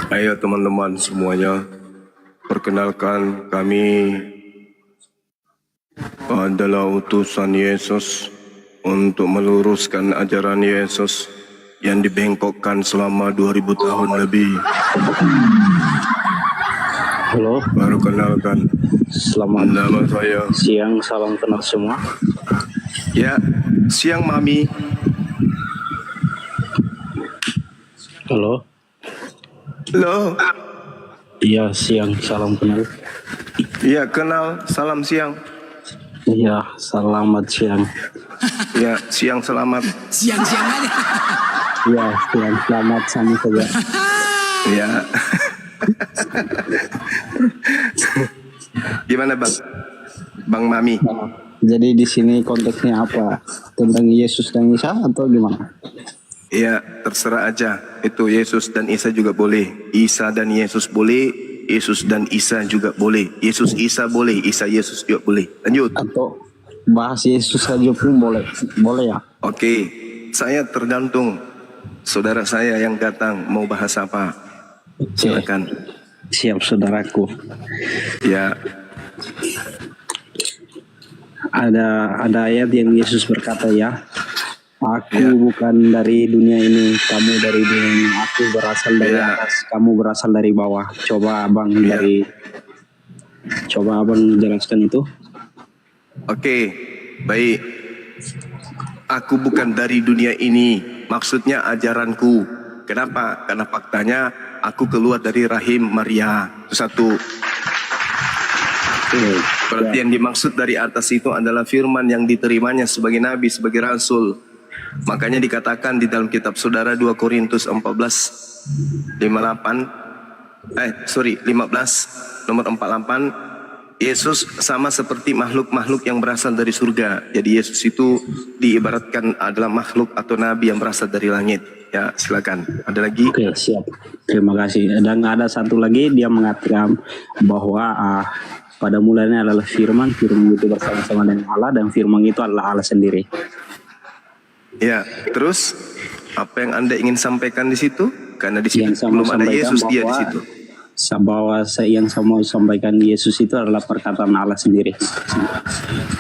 Ayo teman-teman semuanya, perkenalkan kami adalah utusan Yesus untuk meluruskan ajaran Yesus yang dibengkokkan selama 2000 tahun lebih. Halo, Perkenalkan, selamat nama saya. siang, salam kenal semua. Ya, siang Mami. Halo, Halo. iya siang, salam kenal. Ya, kenal. Salam siang. Iya, selamat siang. Ya, siang selamat. Siang-siang aja. Iya, siang selamat sama saja. Ya. Gimana Bang? Bang Mami. Jadi di sini konteksnya apa? Tentang Yesus dan Isa atau gimana? Ya, terserah aja. Itu Yesus dan Isa juga boleh. Isa dan Yesus boleh. Yesus dan Isa juga boleh. Yesus Isa boleh. Isa Yesus juga boleh. Lanjut. Atau bahas Yesus saja pun boleh? Boleh ya? Oke. Saya tergantung. Saudara saya yang datang mau bahas apa? Silakan. Siap saudaraku. Ya. Ada ayat yang Yesus berkata ya. Aku Ya. bukan dari dunia ini, kamu dari dunia ini. Aku berasal dari Ya. atas, kamu berasal dari bawah. Coba abang Ya. coba abang jelaskan itu. Oke. Baik. Aku bukan dari dunia ini. Maksudnya ajaranku. Kenapa? Karena faktanya aku keluar dari rahim Maria. Itu satu. Berarti yang dimaksud dari atas itu adalah firman yang diterimanya sebagai nabi, sebagai rasul. Makanya dikatakan di dalam kitab saudara 2 Korintus 15 nomor 48, Yesus sama seperti makhluk-makhluk yang berasal dari surga. Jadi Yesus itu diibaratkan adalah makhluk atau nabi yang berasal dari langit. Ya, silakan. Ada lagi? Oke, siap. Terima kasih. Dan ada satu lagi, dia mengatakan bahwa pada mulanya adalah firman itu bersama-sama dengan Allah, dan firman itu adalah Allah sendiri. Ya, terus apa yang Anda ingin sampaikan di situ? Karena di situ Yang sama belum ada Yesus, dia di situ. Bahwa yang saya mau sampaikan Yesus itu adalah perkataan Allah sendiri.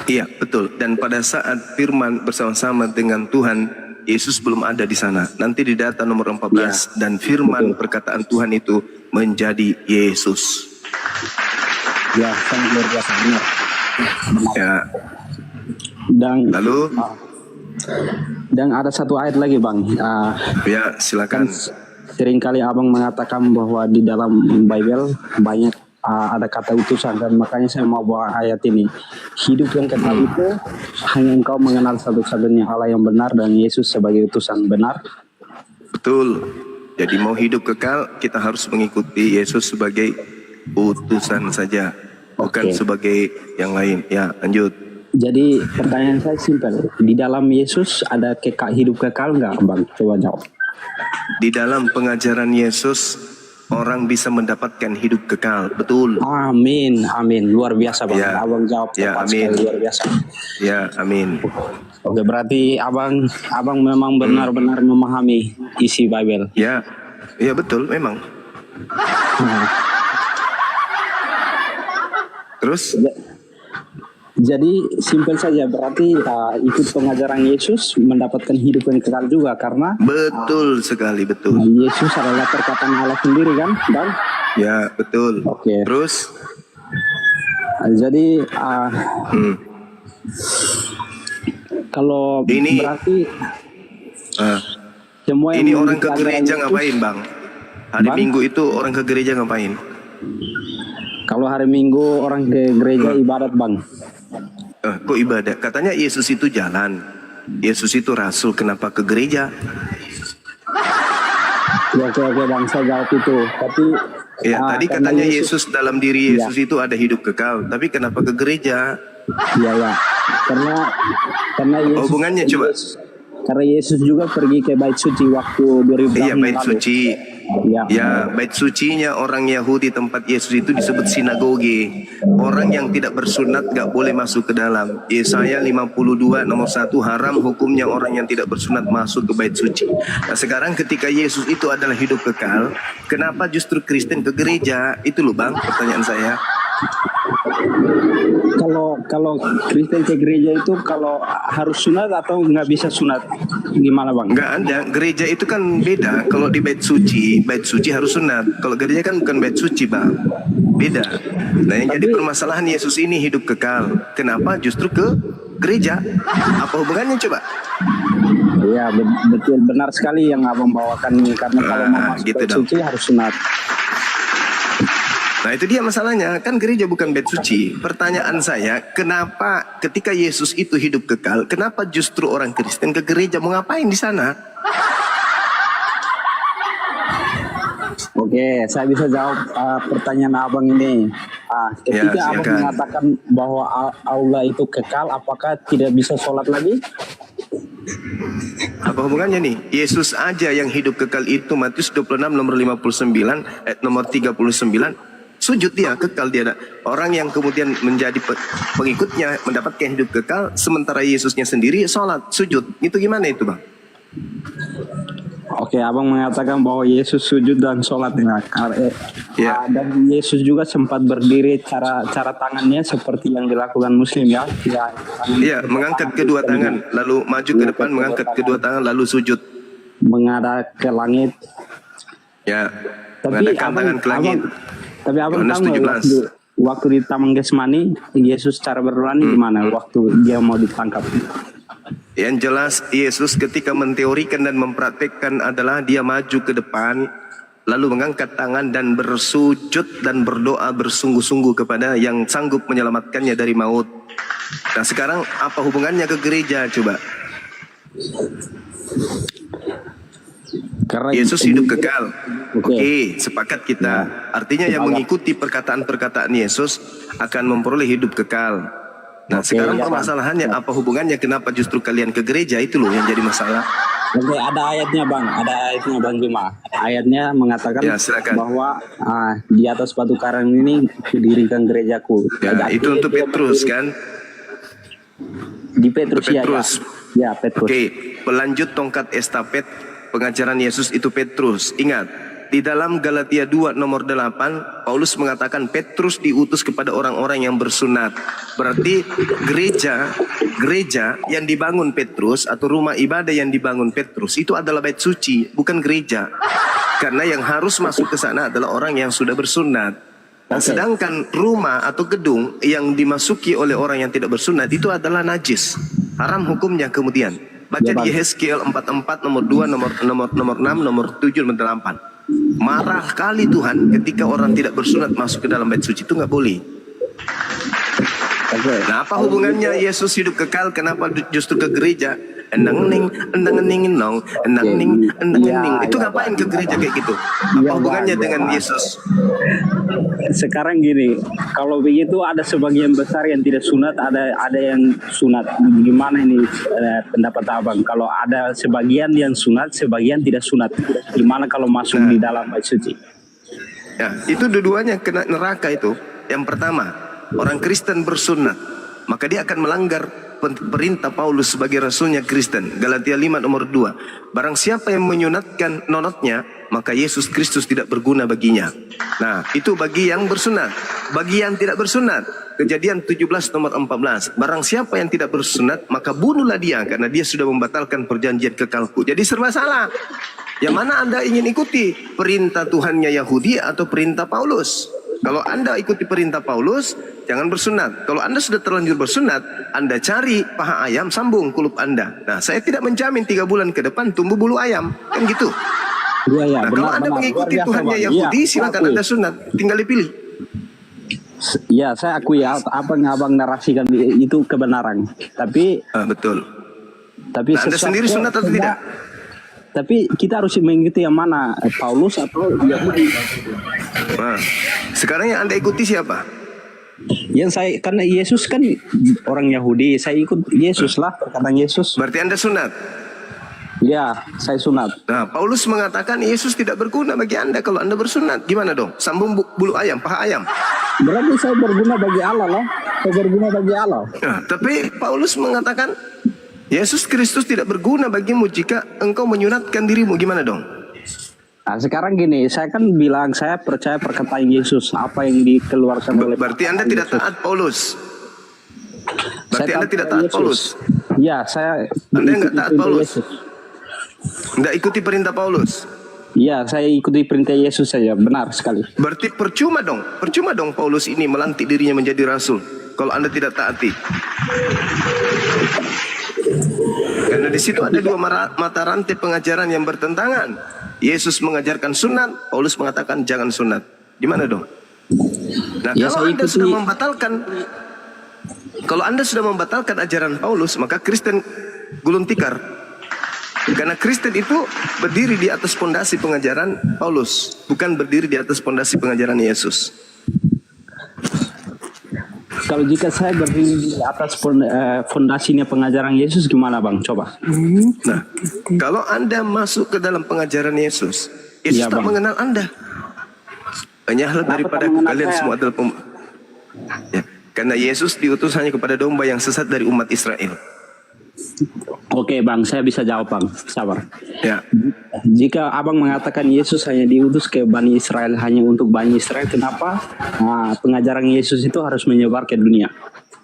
Iya, betul. Dan pada saat firman bersama-sama dengan Tuhan, Yesus belum ada di sana. Nanti di data nomor 14, dan firman perkataan Tuhan itu menjadi Yesus. Ya, sangat luar biasa, benar. Ya. Dan ada satu ayat lagi bang. Ya, silakan. Seringkali abang mengatakan bahwa di dalam Bible banyak ada kata utusan, dan makanya saya mau bawa ayat ini. Hidup yang kekal itu hanya engkau mengenal satu-satunya Allah yang benar dan Yesus sebagai utusan, benar? Betul. Jadi mau hidup kekal, kita harus mengikuti Yesus sebagai utusan saja, bukan sebagai yang lain. Ya, lanjut. Jadi pertanyaan saya simpel. Di dalam Yesus ada hidup kekal nggak, bang? Coba jawab. Di dalam pengajaran Yesus, orang bisa mendapatkan hidup kekal. Betul. Amin, amin. Luar biasa bang. Ya. Abang jawab tepat sekali, luar biasa. Ya, amin. Oke, berarti abang memang benar-benar memahami isi Bible. Ya, ya betul memang. Terus? Jadi simpel saja, berarti ikut pengajaran Yesus mendapatkan hidup yang kekal juga, karena Betul sekali, betul. Yesus adalah perkataan Allah sendiri kan, Bang? Ya, betul. Oke. Terus? Jadi kalau Ini- berarti Ah, semua yang ini orang ke mengikuti gereja ajaran Yesus- ngapain, Bang? Hari Bang? Minggu itu orang ke gereja ngapain? Kalau hari Minggu orang ke gereja ibadat, Bang. Kok ibadah? Katanya Yesus itu jalan. Yesus itu rasul, kenapa ke gereja? Ya, oke, Bang, saya jawab itu. Tapi Ya, tadi karena katanya Yesus dalam diri Ya. Yesus itu ada hidup kekal. Tapi kenapa ke gereja? ya, karena Yesus, Hubungannya coba. Karena Yesus juga pergi ke bait suci waktu 2000 Iya, tahun bait lalu. suci. Ya. Ya, bait sucinya orang Yahudi tempat Yesus itu disebut sinagoge. Orang yang tidak bersunat gak boleh masuk ke dalam. Yesaya 52 nomor 1, haram hukumnya orang yang tidak bersunat masuk ke bait suci. Nah, sekarang ketika Yesus itu adalah hidup kekal, kenapa justru Kristen ke gereja? Itu loh Bang, pertanyaan saya. Kalau Kristen ke gereja itu kalau harus sunat atau nggak bisa sunat, gimana Bang? Nggak ada, gereja itu kan beda. Kalau di bait suci harus sunat. Kalau gereja kan bukan bait suci Bang, beda. Nah yang jadi permasalahan Yesus ini hidup kekal, kenapa justru ke gereja? Apa hubungannya coba? Iya, betul, benar sekali yang abang bawakan ini, karena kalau mau masuk gitu bait dong. suci harus sunat. Nah itu dia masalahnya, kan gereja bukan bait suci. Pertanyaan saya, kenapa ketika Yesus itu hidup kekal, kenapa justru orang Kristen ke gereja? Mau ngapain di sana? Oke, saya bisa jawab pertanyaan abang ini. Ketika Ya, abang silakan. mengatakan bahwa aula itu kekal, apakah tidak bisa sholat lagi? Apa hubungannya nih? Yesus aja yang hidup kekal itu, Matius 26 nomor 59 ayat nomor 39, sujud dia, kekal dia. Orang yang kemudian menjadi pengikutnya mendapatkan hidup kekal, sementara Yesusnya sendiri sholat, sujud. Itu gimana itu Bang? Oke, abang mengatakan bahwa Yesus sujud dan sholat. Ya. Dan Yesus juga sempat berdiri, cara tangannya seperti yang dilakukan Muslim ya. Iya, mengangkat kedua tangan, lalu maju ke depan, mengangkat kedua tangan, lalu sujud. Menghadap ke langit. Ya, Tapi mengadakan tangan ke langit. Tapi abang Yohanes tahu nggak 17. waktu di Taman Getsemani, Yesus cara berlari gimana waktu dia mau ditangkap? Yang jelas Yesus ketika menteorikan dan mempraktekkan adalah dia maju ke depan, lalu mengangkat tangan dan bersujud dan berdoa bersungguh-sungguh kepada yang sanggup menyelamatkannya dari maut. Nah sekarang apa hubungannya ke gereja coba? Karena Yesus hidup kekal. Oke. Oke, sepakat kita. Artinya yang mengikuti perkataan-perkataan Yesus akan memperoleh hidup kekal. Nah Oke, sekarang ya, Bang. permasalahannya apa hubungannya, kenapa justru kalian ke gereja? Itu loh yang jadi masalah. Oke, ada ayatnya Bang Juma. Ayatnya mengatakan Ya, silakan. bahwa di atas batu karang ini didirikan gerejaku. Ya, Jadi, itu untuk dia Petrus berdiri kan? Di Petrus, Untuk Petrus. Ya, Petrus. Oke, pelanjut tongkat estafet pengajaran Yesus itu Petrus. Ingat, di dalam Galatia 2 nomor 8, Paulus mengatakan Petrus diutus kepada orang-orang yang bersunat. Berarti gereja yang dibangun Petrus atau rumah ibadah yang dibangun Petrus itu adalah bait suci, bukan gereja. Karena yang harus masuk ke sana adalah orang yang sudah bersunat. Nah, sedangkan rumah atau gedung yang dimasuki oleh orang yang tidak bersunat itu adalah najis. Haram hukumnya kemudian. Baca Ya, Bang. di Yeskiel 44 nomor 2, nomor 6, nomor 7, nomor 8. Marah kali Tuhan ketika orang tidak bersunat masuk ke dalam bait suci, itu nggak boleh. Oke. Nah, apa hubungannya Yesus hidup kekal? Kenapa justru ke gereja? Endang ning nong, endang ning. Itu ngapain ke gereja kayak gitu? Apa Ya, hubungannya Bang, dengan ya, Bang. Yesus? Sekarang gini, kalau begitu ada sebagian besar yang tidak sunat, ada yang sunat. Gimana ini pendapat abang? Kalau ada sebagian yang sunat, sebagian tidak sunat, gimana kalau masuk di dalam bait suci? Ya, itu dua-duanya kena neraka itu. Yang pertama, orang Kristen bersunat, maka dia akan melanggar perintah Paulus sebagai rasulnya Kristen. Galatia 5 nomor 2. Barang siapa yang menyunatkan nonotnya, maka Yesus Kristus tidak berguna baginya. Nah, itu bagi yang bersunat. Bagi yang tidak bersunat, Kejadian 17 nomor 14. Barang siapa yang tidak bersunat, maka bunuhlah dia, karena dia sudah membatalkan perjanjian kekalku. Jadi serba salah. Yang mana Anda ingin ikuti? Perintah Tuhannya Yahudi atau perintah Paulus? Kalau Anda ikuti perintah Paulus, jangan bersunat. Kalau Anda sudah terlanjur bersunat, Anda cari paha ayam, sambung kulup Anda. Nah, saya tidak menjamin 3 bulan ke depan tumbuh bulu ayam. Kan gitu. Iya, Nah, kalau Anda mengikuti Luar biasa, Tuhannya Bang. Yahudi, Iya, silakan akui. Anda sunat. Tinggal dipilih. Ya, saya akui apa yang abang narasikan itu kebenaran. Tapi Betul. Nah, Anda sesat sendiri kok sunat atau tidak? Tapi kita harus mengikuti yang mana, Paulus atau Yahudi? Nah, sekarang yang Anda ikuti siapa? Yang saya, karena Yesus kan orang Yahudi, saya ikut Yesus lah, perkataan Yesus. Berarti Anda sunat. Ya, saya sunat. Nah, Paulus mengatakan Yesus tidak berguna bagi Anda kalau Anda bersunat. Gimana dong? Sambung bulu ayam, paha ayam. Berarti saya berguna bagi Allah loh. Saya berguna bagi Allah. Nah, tapi Paulus mengatakan Yesus Kristus tidak berguna bagimu jika engkau menyunatkan dirimu. Gimana dong? Nah, sekarang gini, saya kan bilang saya percaya perkataan Yesus, apa yang dikeluarkan oleh. Berarti Anda tidak taat Paulus. Berarti Saya Anda tidak taat Yesus. Paulus. Ya, saya Anda nggak ikuti taat perintah Paulus. Yesus. Nggak ikuti perintah Paulus. Ya, saya ikuti perintah Yesus saja, benar sekali. Berarti percuma dong Paulus ini melantik dirinya menjadi rasul kalau Anda tidak taati. Karena di situ ada dua mata rantai pengajaran yang bertentangan. Yesus mengajarkan sunat, Paulus mengatakan jangan sunat. Gimana dong? Nah, Ya, kalau saya Anda sudah membatalkan ajaran Paulus, maka Kristen gulung tikar. Karena Kristen itu berdiri di atas fondasi pengajaran Paulus, bukan berdiri di atas fondasi pengajaran Yesus. Kalau jika saya berdiri di atas fondasinya pengajaran Yesus, gimana Bang? Coba. Nah, kalau Anda masuk ke dalam pengajaran Yesus, Yesus Ya, tak Bang. mengenal Anda. Hanyalah daripada tak mengenal kalian saya? semua adalah ya, karena Yesus diutus hanya kepada domba yang sesat dari umat Israel. Oke Bang, saya bisa jawab Bang, sabar. Ya, Jika Abang mengatakan Yesus hanya diutus ke Bani Israel hanya untuk Bani Israel, kenapa pengajaran Yesus itu harus menyebar ke dunia?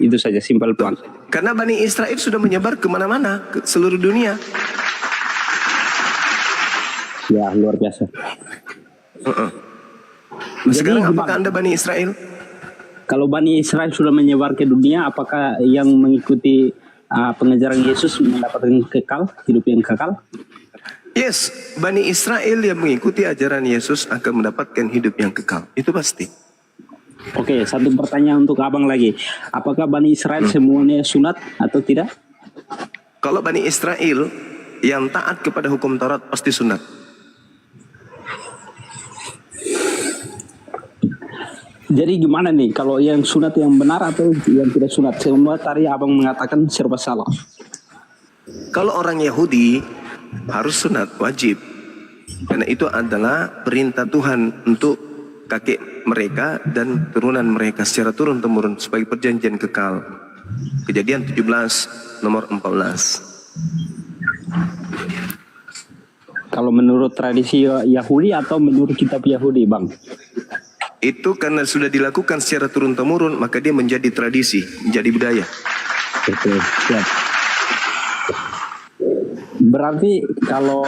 Itu saja, simpel Bang. karena Bani Israel sudah menyebar kemana-mana, ke seluruh dunia. Ya, luar biasa. Jadi Sekarang gimana? apakah Anda Bani Israel? Kalau Bani Israel sudah menyebar ke dunia, apakah yang mengikuti pengajaran Yesus mendapatkan hidup yang kekal? Yes, Bani Israel yang mengikuti ajaran Yesus akan mendapatkan hidup yang kekal. Itu pasti. Oke, satu pertanyaan untuk Abang lagi. Apakah Bani Israel semuanya sunat atau tidak? Kalau Bani Israel yang taat kepada hukum Taurat pasti sunat. Jadi gimana nih, kalau yang sunat yang benar atau yang tidak sunat? Semua tadi Abang mengatakan serba salah. Kalau orang Yahudi harus sunat, wajib. Karena itu adalah perintah Tuhan untuk kakek mereka dan turunan mereka secara turun-temurun sebagai perjanjian kekal. Kejadian 17 nomor 14. Kalau menurut tradisi Yahudi atau menurut kitab Yahudi, Bang? Itu karena sudah dilakukan secara turun-temurun, maka dia menjadi tradisi, menjadi budaya. Oke, siap. Berarti kalau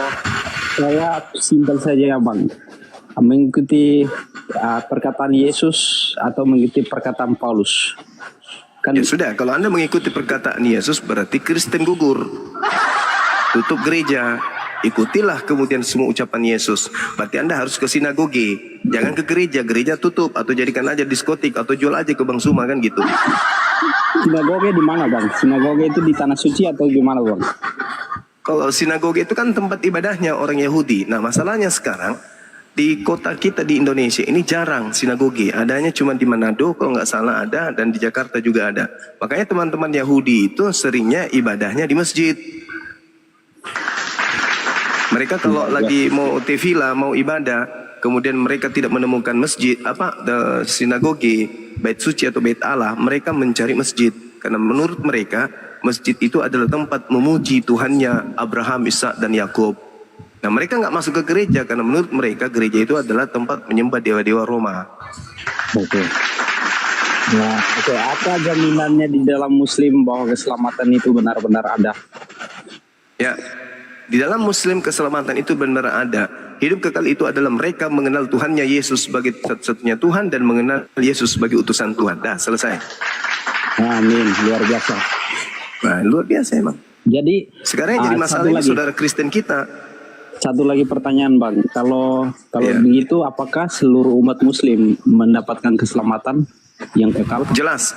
saya simpel saja ya Bang, mengikuti perkataan Yesus atau mengikuti perkataan Paulus. Kan Ya sudah, kalau Anda mengikuti perkataan Yesus berarti Kristen gugur. Tutup gereja, ikutilah kemudian semua ucapan Yesus. Berarti Anda harus ke sinagoge, jangan ke gereja. Gereja tutup atau jadikan aja diskotik atau jual aja ke Bang Suma kan gitu. sinagoge di mana Bang? Sinagoge itu di tanah suci atau gimana Bang? Kalau sinagoge itu kan tempat ibadahnya orang Yahudi. Nah, masalahnya sekarang di kota kita di Indonesia ini jarang sinagoge. Adanya cuma di Manado kalau nggak salah ada, dan di Jakarta juga ada. Makanya teman-teman Yahudi itu seringnya ibadahnya di masjid. Mereka kalau lagi mau tefila, mau ibadah, kemudian mereka tidak menemukan masjid, sinagoge, bait suci atau bait Allah, mereka mencari masjid. Karena menurut mereka, masjid itu adalah tempat memuji Tuhannya Abraham, Ishak dan Yakub. Nah, mereka nggak masuk ke gereja karena menurut mereka gereja itu adalah tempat menyembah dewa-dewa Roma. Oke. Nah, oke. Apa jaminannya di dalam Muslim bahwa keselamatan itu benar-benar ada? Ya, di dalam Muslim keselamatan itu benar ada. Hidup kekal itu adalah mereka mengenal Tuhannya Yesus sebagai satu-satunya Tuhan dan mengenal Yesus sebagai utusan Tuhan. Dah, selesai. Amin, luar biasa. Nah, luar biasa emang. Jadi Sekarang yang jadi masalah ini saudara Kristen kita. Satu lagi pertanyaan Bang, kalau Ya. begitu apakah seluruh umat Muslim mendapatkan keselamatan yang kekal? Jelas.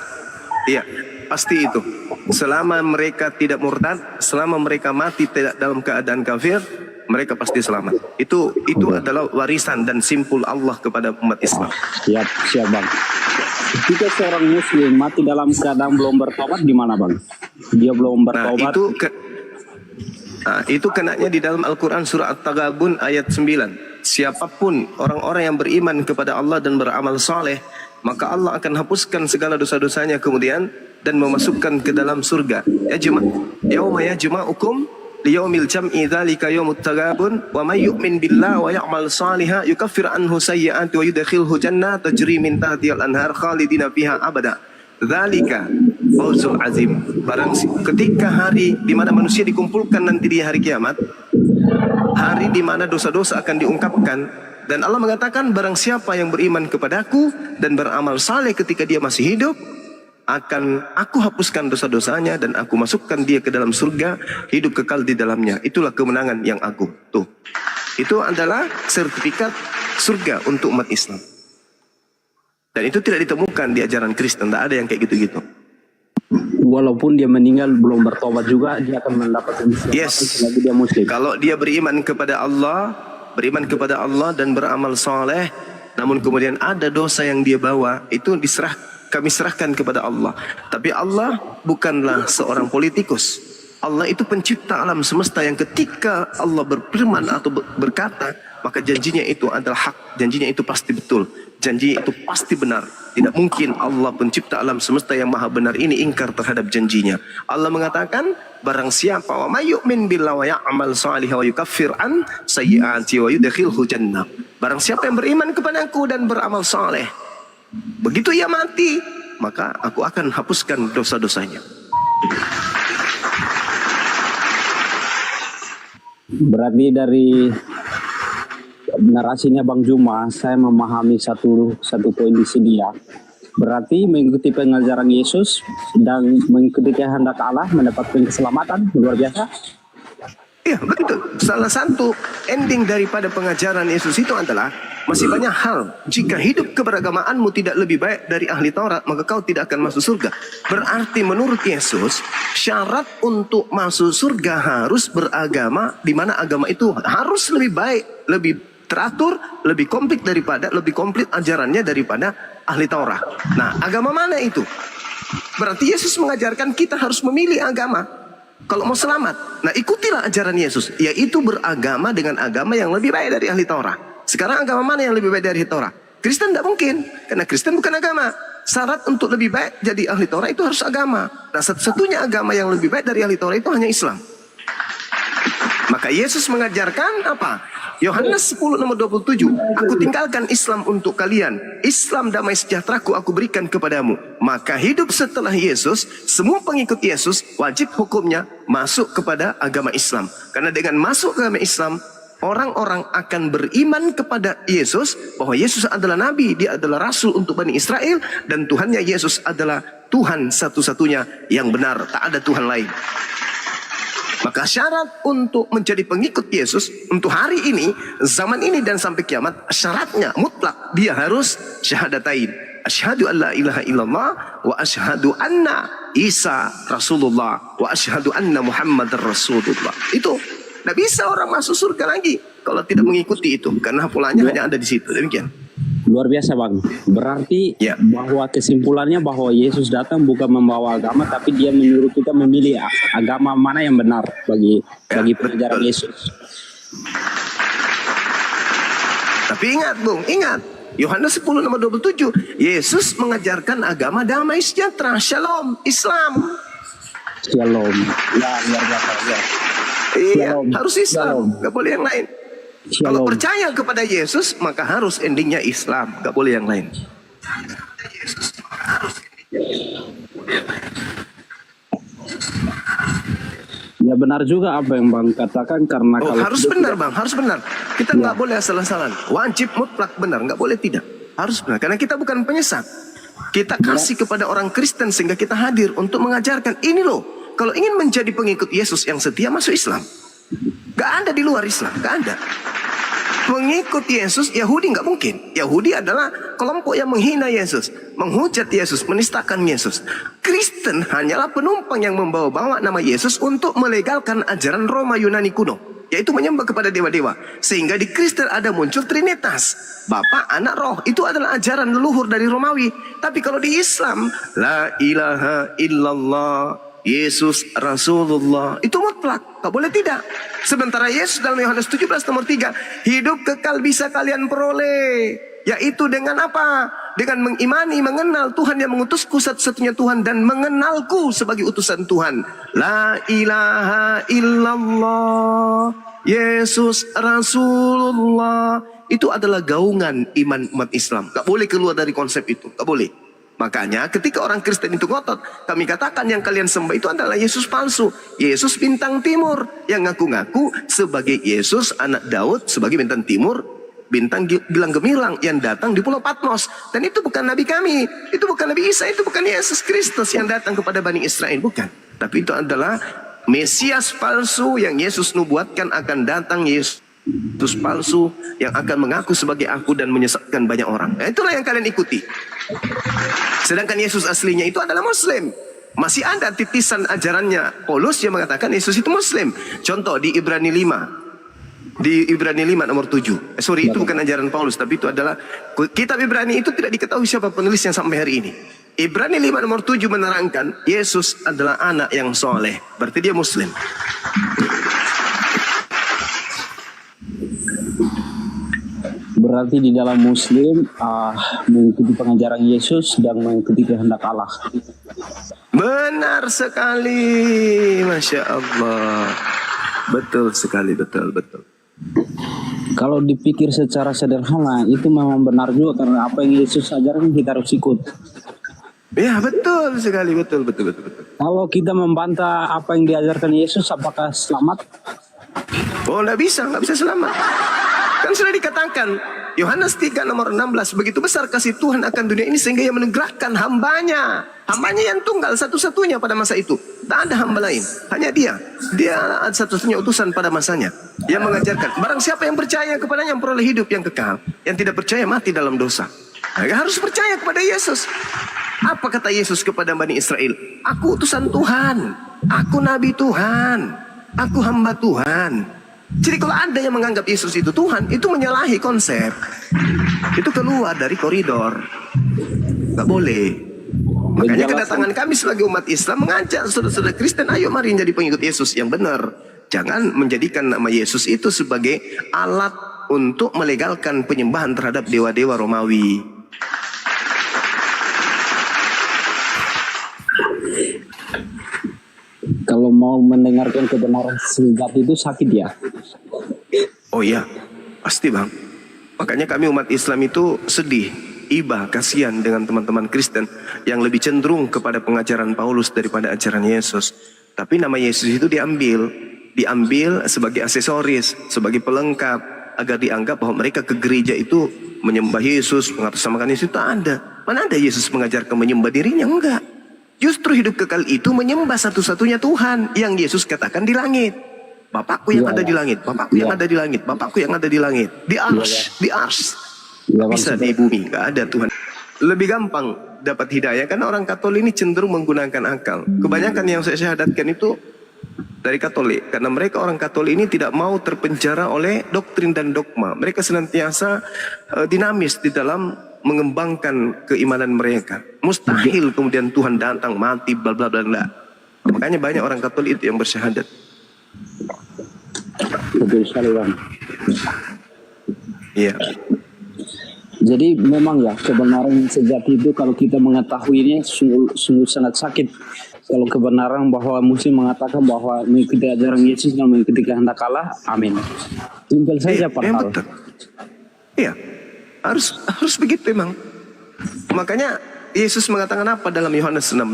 Iya, pasti itu. Selama mereka tidak murtad, selama mereka mati tidak dalam keadaan kafir, mereka pasti selamat. Itu adalah warisan dan simpul Allah kepada umat Islam. Siap Bang. Jika seorang Muslim mati dalam keadaan belum bertobat, gimana Bang? Dia belum Nah, bertobat. Itu kenanya di dalam Al-Quran surah At-Taghabun ayat 9. Siapapun orang-orang yang beriman kepada Allah dan beramal saleh, maka Allah akan hapuskan segala dosa-dosanya kemudian dan memasukkan ke dalam surga. Yauma yajma'ukum liyaumil jam'i dzalika yaumut taghabun wa may yu'min billahi wa ya'mal shalihan yukaffir anhu sayyi'ati wa yudkhilhu jannatin tajri min tahtiha al-anhar khalidina fiha abada. Dzalika fawzul azim. Ketika hari di mana manusia dikumpulkan nanti di hari kiamat, hari di mana dosa-dosa akan diungkapkan, dan Allah mengatakan barang siapa yang beriman kepadaku dan beramal saleh ketika dia masih hidup, akan aku hapuskan dosa-dosanya dan aku masukkan dia ke dalam surga, hidup kekal di dalamnya. Itulah kemenangan yang agung. Tuh, itu adalah sertifikat surga untuk umat Islam. Dan itu tidak ditemukan di ajaran Kristen. Tak ada yang kayak gitu-gitu. Walaupun dia meninggal belum bertobat juga, dia akan mendapatkan keselamatan selagi dia muslim. Kalau dia beriman kepada Allah dan beramal soleh, namun kemudian ada dosa yang dia bawa, itu kami serahkan kepada Allah. Tapi Allah bukanlah seorang politikus. Allah itu pencipta alam semesta yang ketika Allah berfirman atau berkata, maka janjinya itu adalah hak, janjinya itu pasti betul, janjinya itu pasti benar. Tidak mungkin Allah pencipta alam semesta yang maha benar ini ingkar terhadap janjinya. Allah mengatakan, barang siapa wa may yu'min billahi wa ya'mal shalihan wa yukaffir an sayyi'ati wa yudkhilhu jannah. Barang siapa yang beriman kepadaku dan beramal saleh, begitu ia mati, maka aku akan hapuskan dosa-dosanya. Berarti dari narasinya Bang Juma, saya memahami satu poin di sini ya. Berarti mengikuti pengajaran Yesus dan mengikuti kehendak Allah mendapatkan keselamatan, luar biasa. Iya, betul. Salah satu ending daripada pengajaran Yesus itu adalah masih banyak hal. Jika hidup keberagamaanmu tidak lebih baik dari ahli Taurat, maka kau tidak akan masuk surga. Berarti menurut Yesus, syarat untuk masuk surga harus beragama, di mana agama itu harus lebih baik, lebih teratur, lebih komplit ajarannya daripada ahli Taurat. Nah, agama mana itu? Berarti Yesus mengajarkan kita harus memilih agama kalau mau selamat. Nah, ikutilah ajaran Yesus, yaitu beragama dengan agama yang lebih baik dari ahli Taurat. Sekarang agama mana yang lebih baik dari Taurat? Kristen tidak mungkin, karena Kristen bukan agama. Syarat untuk lebih baik jadi ahli Taurat itu harus agama. Nah, satu-satunya agama yang lebih baik dari ahli Taurat itu hanya Islam. Maka Yesus mengajarkan apa? Yohanes 10 nomor 27. Aku tinggalkan Islam untuk kalian. Islam damai sejahteraku aku berikan kepadamu. Maka hidup setelah Yesus, semua pengikut Yesus wajib hukumnya masuk kepada agama Islam. Karena dengan masuk ke agama Islam, orang-orang akan beriman kepada Yesus, bahwa Yesus adalah Nabi, dia adalah Rasul untuk Bani Israel, dan Tuhannya Yesus adalah Tuhan satu-satunya yang benar, tak ada Tuhan lain. Maka syarat untuk menjadi pengikut Yesus untuk hari ini, zaman ini dan sampai kiamat, syaratnya mutlak, dia harus syahadatain. Asyhadu an la ilaha illallah wa asyhadu anna Isa Rasulullah wa asyhadu anna Muhammadar Rasulullah. Itu tidak bisa orang masuk surga lagi kalau tidak mengikuti itu, karena pulanya hanya ada di situ. Demikian. Luar biasa Bang. Berarti bahwa kesimpulannya bahwa Yesus datang bukan membawa agama, tapi dia menyuruh kita memilih agama mana yang benar bagi pengajaran Yesus. Tapi ingat Bung, ingat Yohanes 10 nomor 27, Yesus mengajarkan agama damai sejahtera, shalom, Islam. Shalom. Ya, luar biasa. Ya. Iya, harus Islam, nggak boleh yang lain. Shalom. Kalau percaya kepada Yesus, maka harus endingnya Islam, nggak boleh yang lain. Ya benar juga apa yang Bang katakan, karena kalau harus benar Bang, harus benar. Kita nggak boleh asal-asalan. Wajib mutlak benar, nggak boleh tidak. Harus benar, karena kita bukan penyesat. Kita kasih kepada orang Kristen sehingga kita hadir untuk mengajarkan ini loh. Kalau ingin menjadi pengikut Yesus yang setia, masuk Islam. Gak ada di luar Islam, gak ada. Pengikut Yesus, Yahudi nggak mungkin. Yahudi adalah kelompok yang menghina Yesus, menghujat Yesus, menistakan Yesus. Kristen hanyalah penumpang yang membawa-bawa nama Yesus untuk melegalkan ajaran Roma Yunani kuno, yaitu menyembah kepada dewa-dewa. Sehingga di Kristen ada muncul Trinitas, Bapa, Anak, Roh. Itu adalah ajaran leluhur dari Romawi. Tapi kalau di Islam, la ilaha illallah Yesus Rasulullah. Itu mutlak, tak boleh tidak. Sementara Yesus dalam Yohanes 17 nomor 3, hidup kekal bisa kalian peroleh, yaitu dengan apa? Dengan mengimani, mengenal Tuhan yang mengutusku satu-satunya Tuhan, dan mengenalku sebagai utusan Tuhan. La ilaha illallah, Yesus Rasulullah. Itu adalah gaungan iman umat Islam. Tak boleh keluar dari konsep itu, tak boleh. Makanya ketika orang Kristen itu ngotot, kami katakan yang kalian sembah itu adalah Yesus palsu. Yesus bintang timur yang ngaku-ngaku sebagai Yesus anak Daud, sebagai bintang timur, bintang gilang gemilang yang datang di Pulau Patmos. Dan itu bukan Nabi kami, itu bukan Nabi Isa, itu bukan Yesus Kristus yang datang kepada Bani Israel, bukan. Tapi itu adalah Mesias palsu yang Yesus nubuatkan akan datang, Yesus palsu yang akan mengaku sebagai aku dan menyesatkan banyak orang. Nah, itulah yang kalian ikuti. Sedangkan Yesus aslinya itu adalah Muslim. Masih ada titisan ajarannya Paulus yang mengatakan Yesus itu Muslim. Contoh di Ibrani 5. Di Ibrani 5 nomor 7. Itu bukan ajaran Paulus, tapi itu adalah kitab Ibrani. Itu tidak diketahui siapa penulisnya sampai hari ini. Ibrani 5 nomor 7 menerangkan Yesus adalah anak yang soleh. Berarti dia Muslim. Berarti di dalam Muslim mengikuti pengajaran Yesus dan mengikuti kehendak Allah. Benar sekali, Masya Allah. Betul sekali, betul. Kalau dipikir secara sederhana, itu memang benar juga, karena apa yang Yesus ajarkan kita harus ikut. Ya, betul sekali, betul. Kalau kita membantah apa yang diajarkan Yesus, apakah selamat? Oh, nggak bisa selamat. Kan sudah dikatakan Yohanes 3 nomor 16, begitu besar kasih Tuhan akan dunia ini sehingga ia menugerahkan hambanya yang tunggal satu-satunya pada masa itu. Tak ada hamba lain, hanya dia satu-satunya utusan pada masanya yang mengajarkan barang siapa yang percaya kepadanya yang peroleh hidup yang kekal, yang tidak percaya mati dalam dosa. Harus percaya kepada Yesus. Apa kata Yesus kepada Bani Israel? Aku utusan Tuhan, aku nabi Tuhan, aku hamba Tuhan. Jadi kalau ada yang menganggap Yesus itu Tuhan, itu menyalahi konsep. Itu keluar dari koridor. Gak boleh. Makanya kedatangan kami sebagai umat Islam mengajak saudara-saudara Kristen, ayo mari menjadi pengikut Yesus yang benar. Jangan menjadikan nama Yesus itu sebagai alat untuk melegalkan penyembahan terhadap dewa-dewa Romawi. Kalau mau mendengarkan kebenaran sejati itu sakit ya. Oh iya, pasti bang. Makanya kami umat Islam itu sedih, iba, kasihan dengan teman-teman Kristen yang lebih cenderung kepada pengajaran Paulus daripada ajaran Yesus. Tapi nama Yesus itu diambil sebagai aksesoris, sebagai pelengkap, agar dianggap bahwa mereka ke gereja itu menyembah Yesus, mengatasnamakan Yesus. Tak ada. Mana ada Yesus mengajarkan menyembah dirinya? Enggak. Justru hidup kekal itu menyembah satu-satunya Tuhan yang Yesus katakan di langit. Bapakku yang ada di langit, Bapakku yang ada di langit, Bapakku yang ada di langit. Di ars. Bisa di bumi, nggak ada Tuhan. Lebih gampang dapat hidayah karena orang Katolik ini cenderung menggunakan akal. Kebanyakan yang saya syahadatkan itu dari Katolik, karena mereka orang Katolik ini tidak mau terpenjara oleh doktrin dan dogma. Mereka senantiasa dinamis di dalam mengembangkan keimanan mereka. Mustahil kemudian Tuhan datang mati bla bla bla bla. Makanya banyak orang Katolik itu yang bersyahadat. Betul sekali bang. Iya. Jadi memang ya kebenaran sejati itu kalau kita mengetahuinya sungguh sangat sakit. Kalau kebenaran bahwa Muslim mengatakan bahwa mengikuti ajaran Yesus dan mengikuti kehendak Allah, amin. Simpel saja padahal. Iya. Harus begitu memang. Makanya Yesus mengatakan apa dalam Yohanes 16?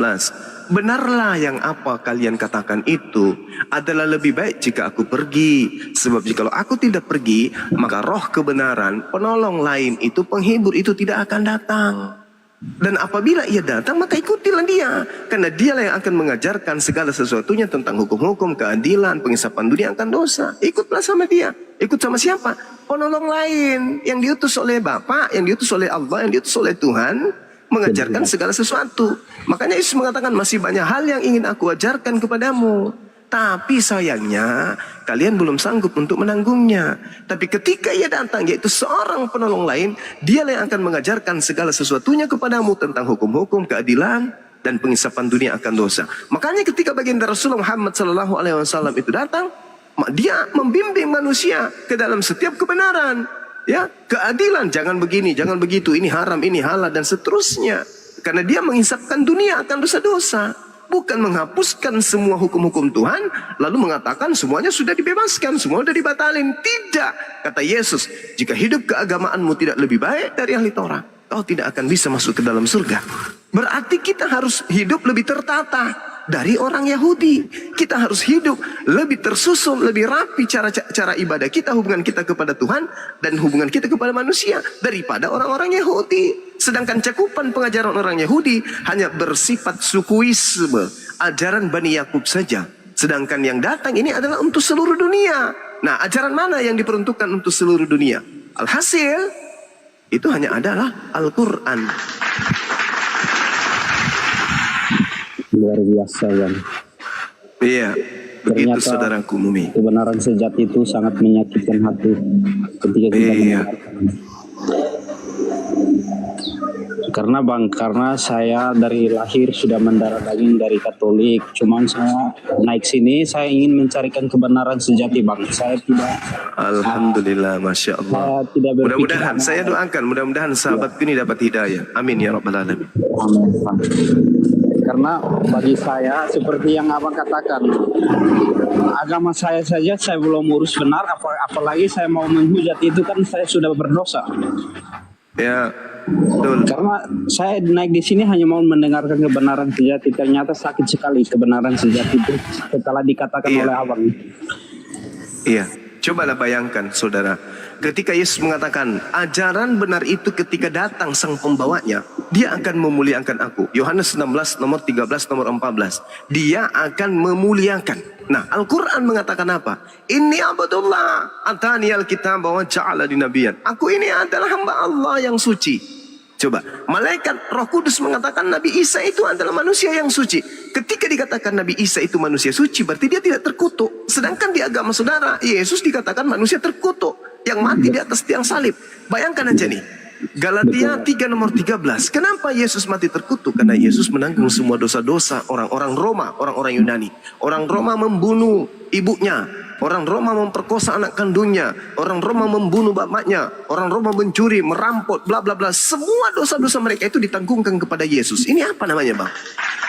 Benarlah yang apa kalian katakan itu adalah lebih baik jika aku pergi. Sebab jikalau aku tidak pergi, maka roh kebenaran, penolong lain itu, penghibur itu tidak akan datang. Dan apabila ia datang, maka ikutilah dia. Karena dialah yang akan mengajarkan segala sesuatunya tentang hukum-hukum, keadilan, pengisapan dunia akan dosa. Ikutlah sama dia. Ikut sama siapa? Penolong lain yang diutus oleh Bapa, yang diutus oleh Allah, yang diutus oleh Tuhan, mengajarkan segala sesuatu. Makanya Yesus mengatakan masih banyak hal yang ingin aku ajarkan kepadamu, tapi sayangnya kalian belum sanggup untuk menanggungnya. Tapi ketika ia datang, yaitu seorang penolong lain, dialah yang akan mengajarkan segala sesuatunya kepadamu tentang hukum-hukum, keadilan, dan pengisapan dunia akan dosa. Makanya ketika baginda Rasulullah Muhammad SAW itu datang, dia membimbing manusia ke dalam setiap kebenaran, ya, keadilan, jangan begini, jangan begitu, ini haram, ini halal, dan seterusnya. Karena dia mengisapkan dunia akan dosa-dosa, bukan menghapuskan semua hukum-hukum Tuhan lalu mengatakan semuanya sudah dibebaskan, semua sudah dibatalin. Tidak, kata Yesus, jika hidup keagamaanmu tidak lebih baik dari ahli Taurat, kau tidak akan bisa masuk ke dalam surga. Berarti kita harus hidup lebih tertata dari orang Yahudi. Kita harus hidup lebih tersusun, lebih rapi cara ibadah kita, hubungan kita kepada Tuhan dan hubungan kita kepada manusia daripada orang-orang Yahudi. Sedangkan cakupan pengajaran orang Yahudi hanya bersifat sukuisme, ajaran Bani Yakub saja. Sedangkan yang datang ini adalah untuk seluruh dunia. Nah, ajaran mana yang diperuntukkan untuk seluruh dunia? Alhasil, itu hanya adalah Al-Quran. Luar biasa, Bang. Iya, begitu Ternyata saudaraku Mumi. kebenaran sejati itu sangat menyakitkan hati ketika kita Iya. mendengarkan. Karena saya dari lahir sudah mendarah daging dari Katolik. Cuman saya naik sini, saya ingin mencarikan kebenaran sejati, Bang. Saya tidak Alhamdulillah, Masya Allah. saya tidak berpikir Mudah-mudahan, saya doakan, mudah-mudahan sahabatku ini dapat hidayah. Amin ya Rabbal Alamin. amin, Bang. Karena bagi saya seperti yang Abang katakan, agama saya saja saya belum urus benar, apalagi saya mau menghujat itu, kan saya sudah berdosa. Ya, betul. Karena saya naik di sini hanya mau mendengarkan kebenaran sejati. Ternyata sakit sekali kebenaran sejati itu setelah dikatakan Iya. oleh Abang. Iya, cobalah bayangkan saudara, ketika Yesus mengatakan ajaran benar itu ketika datang sang pembawanya, dia akan memuliakan aku. Yohanes 16 nomor 13 nomor 14. Dia akan memuliakan. Nah, Al-Quran mengatakan apa? Inni abdullah atani al-kitab wa ja'ala dinabiyan. Aku ini adalah hamba Allah yang suci. Coba, malaikat Roh Kudus mengatakan Nabi Isa itu adalah manusia yang suci. Ketika dikatakan Nabi Isa itu manusia suci, berarti dia tidak terkutuk. Sedangkan di agama saudara, Yesus dikatakan manusia terkutuk, yang mati di atas tiang salib. Bayangkan aja nih, Galatia 3 nomor 13. Kenapa Yesus mati terkutuk? Karena Yesus menanggung semua dosa-dosa orang-orang Roma, orang-orang Yunani. Orang Roma membunuh ibunya, orang Roma memperkosa anak kandungnya, orang Roma membunuh bapaknya, orang Roma mencuri, merampok, bla bla bla. Semua dosa-dosa mereka itu ditanggungkan kepada Yesus. Ini apa namanya, Bang?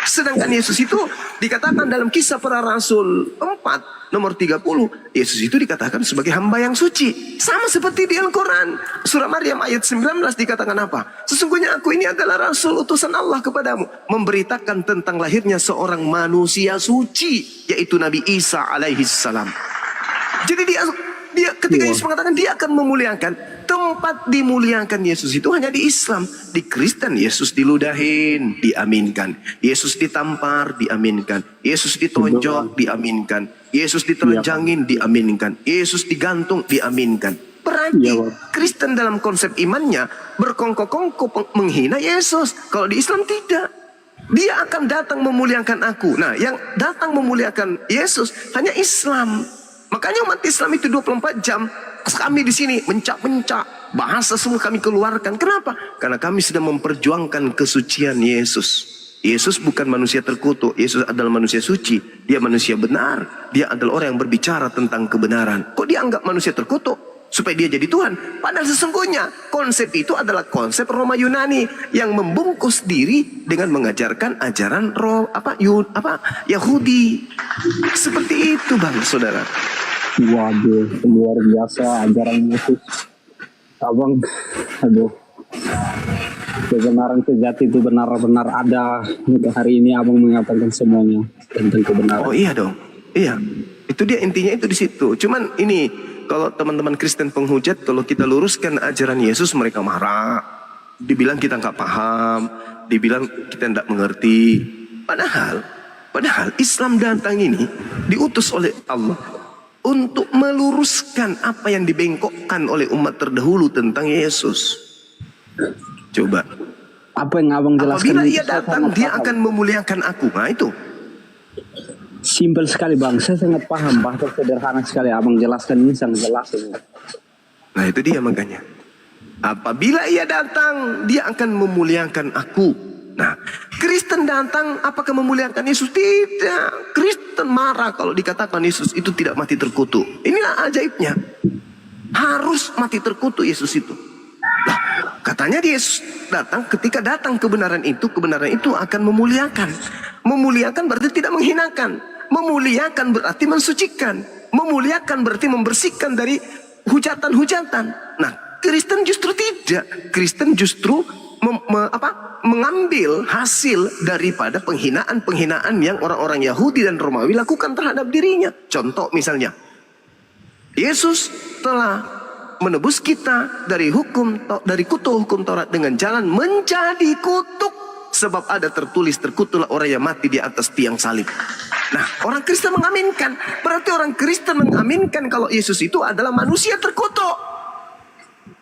Sedangkan Yesus itu dikatakan dalam Kisah Para Rasul 4 nomor 30, Yesus itu dikatakan sebagai hamba yang suci. Sama seperti di Al-Quran. Surah Maryam ayat 19 dikatakan apa? Sesungguhnya aku ini adalah Rasul utusan Allah kepadamu, memberitakan tentang lahirnya seorang manusia suci, yaitu Nabi Isa alaihi salam. Jadi dia ketika Yesus mengatakan dia akan memuliakan, tempat dimuliakan Yesus itu hanya di Islam. Di Kristen Yesus diludahin, diaminkan. Yesus ditampar, diaminkan. Yesus ditonjok, diaminkan. Yesus ditelanjangin, diaminkan. Yesus digantung, diaminkan. Berarti Kristen dalam konsep imannya berkongkok-kongkok menghina Yesus. Kalau di Islam tidak. Dia akan datang memuliakan aku. Nah, yang datang memuliakan Yesus hanya Islam. Makanya umat Islam itu 24 jam kami di sini mencak-mencak, bahasa semua kami keluarkan. Kenapa? Karena kami sedang memperjuangkan kesucian Yesus. Yesus bukan manusia terkutuk. Yesus adalah manusia suci. Dia manusia benar. Dia adalah orang yang berbicara tentang kebenaran. Kok dia anggap manusia terkutuk? Supaya dia jadi Tuhan. Padahal sesungguhnya konsep itu adalah konsep Roma Yunani yang membungkus diri dengan mengajarkan ajaran Yahudi. Seperti itu, Bang, saudara. Waduh, luar biasa ajaran Yesus. Abang, aduh. Kebenaran sejati itu benar-benar ada. Hari ini Abang mengatakan semuanya tentang kebenaran. Oh iya dong. Iya. Itu dia, intinya itu di situ. Cuman ini, kalau teman-teman Kristen penghujat, kalau kita luruskan ajaran Yesus, mereka marah. Dibilang kita nggak paham, dibilang kita tidak mengerti. Padahal Islam datang ini diutus oleh Allah untuk meluruskan apa yang dibengkokkan oleh umat terdahulu tentang Yesus. Coba. Apa yang Abang jelaskan? Apabila ia datang, dia akan memuliakan aku. Nah itu. Simpel sekali, Bang. Saya sangat paham. Bahasa sederhana sekali. Abang jelaskan ini sangat jelas. Nah itu dia makanya. Apabila ia datang, dia akan memuliakan aku. Nah, Kristen datang apakah memuliakan Yesus? Tidak. Kristen marah kalau dikatakan Yesus itu tidak mati terkutuk. Inilah ajaibnya. Harus mati terkutuk Yesus itu. Nah, katanya Yesus datang, ketika datang kebenaran itu akan memuliakan. Memuliakan berarti tidak menghinakan. Memuliakan berarti mensucikan. Memuliakan berarti membersihkan dari hujatan-hujatan. Nah, Kristen justru tidak. Kristen justru mengambil hasil daripada penghinaan-penghinaan yang orang-orang Yahudi dan Romawi lakukan terhadap dirinya. Contoh misalnya, Yesus telah menebus kita dari kutuk hukum Taurat dengan jalan menjadi kutuk, sebab ada tertulis, terkutuklah orang yang mati di atas tiang salib. Nah, orang Kristen mengaminkan, berarti orang Kristen mengaminkan kalau Yesus itu adalah manusia terkutuk.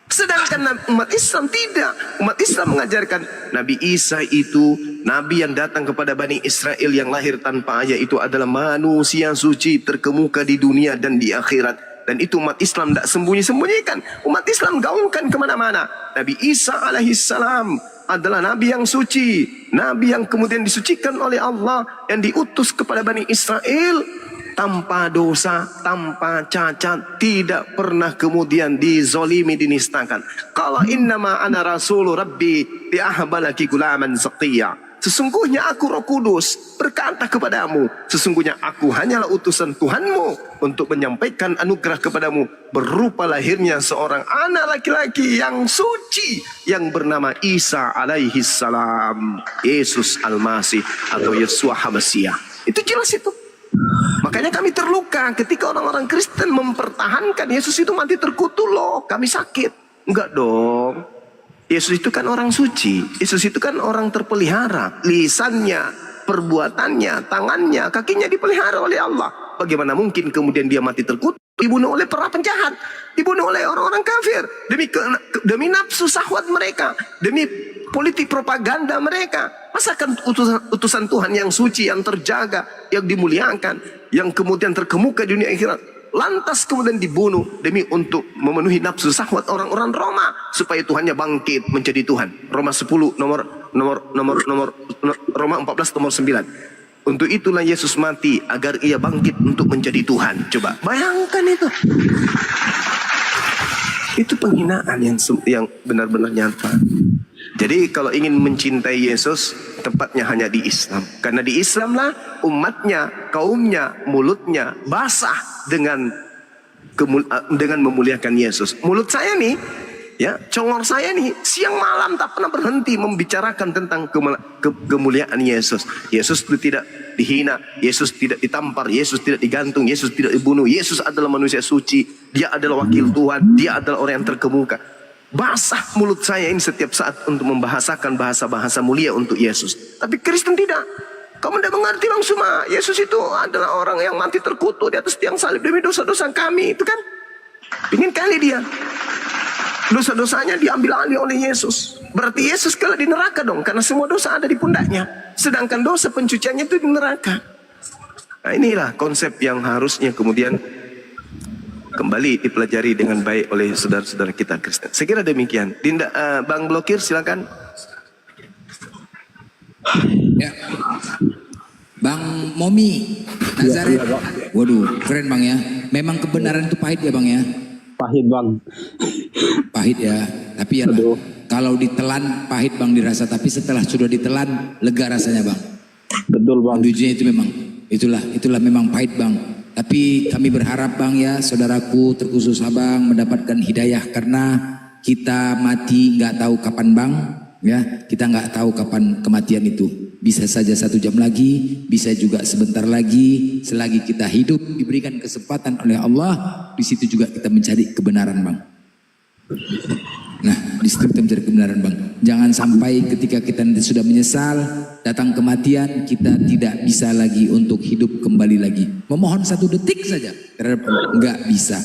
Sedangkan umat Islam tidak. Umat Islam mengajarkan Nabi Isa itu nabi yang datang kepada Bani Israel yang lahir tanpa ayah, itu adalah manusia suci terkemuka di dunia dan di akhirat. Dan itu umat Islam tidak sembunyi-sembunyikan. Umat Islam gaungkan kemana-mana. Nabi Isa alaihissalam adalah nabi yang suci, nabi yang kemudian disucikan oleh Allah, yang diutus kepada Bani Israel, tanpa dosa, tanpa cacat, tidak pernah kemudian dizolimi, dinistakan. Qala innama ana rasulu rabbi li'ahbalaki gulaman saqiyya. Sesungguhnya aku Roh Kudus berkata kepadamu, sesungguhnya aku hanyalah utusan Tuhanmu untuk menyampaikan anugerah kepadamu berupa lahirnya seorang anak laki-laki yang suci yang bernama Isa alaihi salam, Yesus Al-Masih atau Yesua Habasyah. Itu jelas itu. Makanya kami terluka ketika orang-orang Kristen mempertahankan Yesus itu mati terkutuk loh. Kami sakit. Enggak dong. Yesus itu kan orang suci. Yesus itu kan orang terpelihara. Lisannya, perbuatannya, tangannya, kakinya dipelihara oleh Allah. Bagaimana mungkin kemudian dia mati terkutuk? Dibunuh oleh para penjahat. Dibunuh oleh orang-orang kafir. Demi nafsu syahwat mereka. Demi politik propaganda mereka. Masakan utusan Tuhan yang suci, yang terjaga, yang dimuliakan, yang kemudian terkemuka di dunia akhirat, lantas kemudian dibunuh demi untuk memenuhi nafsu syahwat orang-orang Roma supaya Tuhannya bangkit menjadi Tuhan. Roma 10 Roma 14 nomor 9. Untuk itulah Yesus mati agar ia bangkit untuk menjadi Tuhan. Coba bayangkan itu. Itu penghinaan yang benar-benar nyata. Jadi kalau ingin mencintai Yesus, tempatnya hanya di Islam. Karena di Islamlah umatnya, kaumnya, mulutnya basah dengan memuliakan Yesus. Mulut saya nih, ya, congor saya nih, siang malam tak pernah berhenti membicarakan tentang kemuliaan Yesus. Yesus itu tidak dihina, Yesus tidak ditampar, Yesus tidak digantung, Yesus tidak dibunuh. Yesus adalah manusia suci, dia adalah wakil Tuhan, dia adalah orang yang terkemuka. Basah mulut saya ini setiap saat untuk membahasakan bahasa-bahasa mulia untuk Yesus. Tapi Kristen tidak. Kamu tidak mengerti Bang Suma. Yesus itu adalah orang yang mati terkutuk di atas tiang salib demi dosa-dosa kami. Itu kan. Ingin kali dia. Dosa-dosanya diambil alih oleh Yesus. Berarti Yesus kelak di neraka dong. Karena semua dosa ada di pundaknya. Sedangkan dosa pencuciannya itu di neraka. Nah, inilah konsep yang harusnya kemudian kembali dipelajari dengan baik oleh saudara-saudara kita Kristen. Saya kira demikian. Bang Blokir silakan. Ya. Bang Momi Nazaret. Waduh, keren Bang ya. Memang kebenaran itu pahit ya Bang ya. Pahit Bang. Pahit ya. Tapi ya kalau ditelan pahit Bang dirasa, tapi setelah sudah ditelan lega rasanya Bang. Betul Bang. Tujuannya itu memang itulah memang pahit Bang. Tapi kami berharap Bang ya, saudaraku terkhusus Abang mendapatkan hidayah, karena kita mati nggak tahu kapan Bang ya, kita nggak tahu kapan kematian itu. Bisa saja 1 jam lagi, bisa juga sebentar lagi. Selagi kita hidup diberikan kesempatan oleh Allah, di situ juga kita mencari kebenaran Bang. Nah, di situ kita mencari kebenaran Bang. Jangan sampai ketika kita nanti sudah menyesal, datang kematian, kita tidak bisa lagi untuk hidup kembali lagi. Memohon 1 detik saja, terhadap Allah. Enggak bisa.